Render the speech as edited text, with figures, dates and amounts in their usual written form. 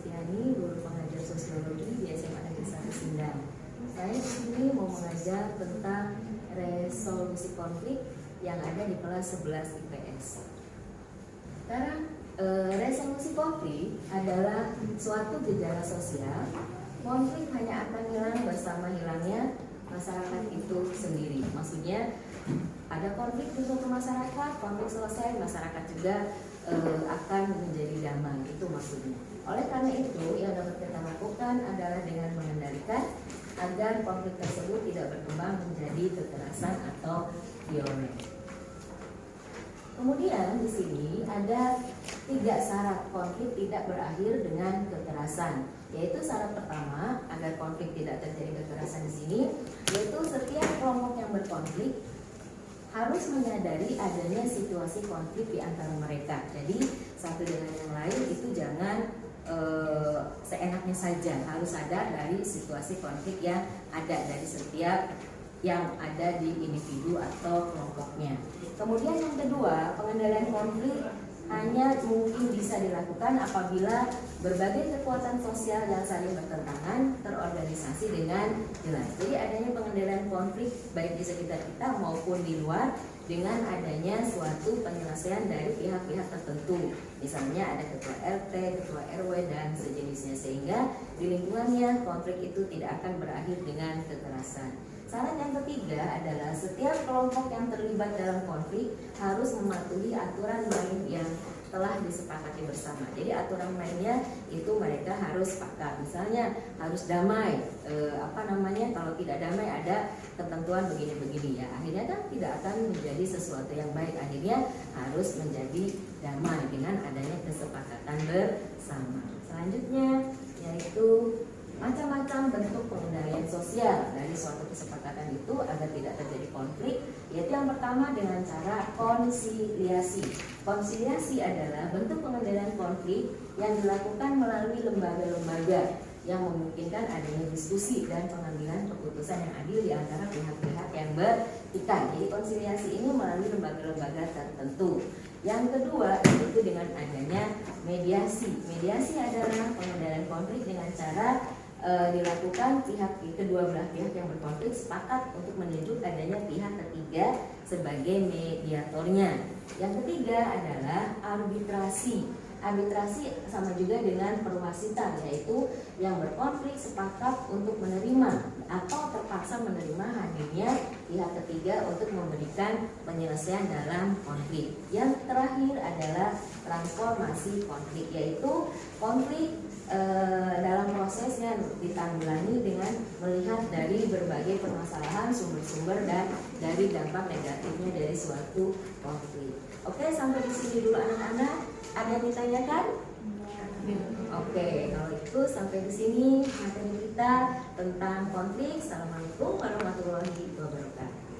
Setiani, guru pengajar sosiologi di SMA Negeri 1 Sindang. Saya di sini mau mengajar tentang resolusi konflik yang ada di kelas 11 IPS. Sekarang, resolusi konflik adalah suatu gejala sosial. Konflik hanya akan hilang bersama hilangnya masyarakat itu sendiri. Maksudnya ada konflik di suatu masyarakat, konflik selesai, masyarakat juga akan menjadi damai, itu maksudnya. Oleh karena itu, yang dapat kita lakukan adalah dengan mengendalikan agar konflik tersebut tidak berkembang menjadi kekerasan atau violence. Kemudian di sini ada 3 syarat konflik tidak berakhir dengan kekerasan. Yaitu syarat pertama, agar konflik tidak terjadi kekerasan di sini, yaitu setiap kelompok yang berkonflik harus menyadari adanya situasi konflik di antara mereka. Jadi satu dengan yang lain itu jangan seenaknya saja, harus sadar dari situasi konflik yang ada dari setiap yang ada di individu atau kelompoknya. Kemudian yang kedua, pengendalian konflik hanya mungkin bisa dilakukan apabila berbagai kekuatan sosial yang saling bertentangan terorganisasi dengan jelas. Jadi adanya pengendalian konflik baik di sekitar kita maupun di luar dengan adanya suatu penyelesaian dari pihak-pihak tertentu. Misalnya ada ketua RT, ketua RW dan sejenisnya, sehingga di lingkungannya konflik itu tidak akan berakhir dengan kekerasan. Syarat yang ketiga adalah setiap kelompok yang terlibat dalam konflik harus mematuhi aturan main yang telah disepakati bersama. Jadi aturan mainnya itu mereka harus sepakat. Misalnya harus damai. Kalau tidak damai ada ketentuan begini-begini ya. Akhirnya kan tidak akan menjadi sesuatu yang baik. Akhirnya harus menjadi damai dengan adanya kesepakatan bersama. Selanjutnya yaitu macam-macam bentuk pengendalian sosial dari suatu kesepakatan itu agar tidak terjadi konflik, yaitu yang pertama dengan cara konsiliasi. Konsiliasi adalah bentuk pengendalian konflik yang dilakukan melalui lembaga-lembaga yang memungkinkan adanya diskusi dan pengambilan keputusan yang adil di antara pihak-pihak yang bertikai. Jadi konsiliasi ini melalui lembaga-lembaga tertentu. Yang kedua itu dengan adanya mediasi. Mediasi adalah pengendalian konflik dengan cara dilakukan kedua belah pihak yang berkonflik sepakat untuk menunjuk adanya pihak ketiga sebagai mediatornya. Yang ketiga adalah arbitrasi. Arbitrasi sama juga dengan perwasitan, yaitu yang berkonflik sepakat untuk menerima atau terpaksa menerima hadirnya pihak ketiga untuk memberikan penyelesaian dalam konflik. Yang terakhir adalah transformasi konflik, yaitu konflik dalam prosesnya ditanggulangi dengan melihat dari berbagai permasalahan, sumber-sumber dan dari dampak negatifnya dari suatu konflik. Oke, sampai di sini dulu anak-anak. Ada yang ditanyakan? Oke, kalau itu sampai di sini materi kita tentang konflik. Assalamualaikum warahmatullahi wabarakatuh.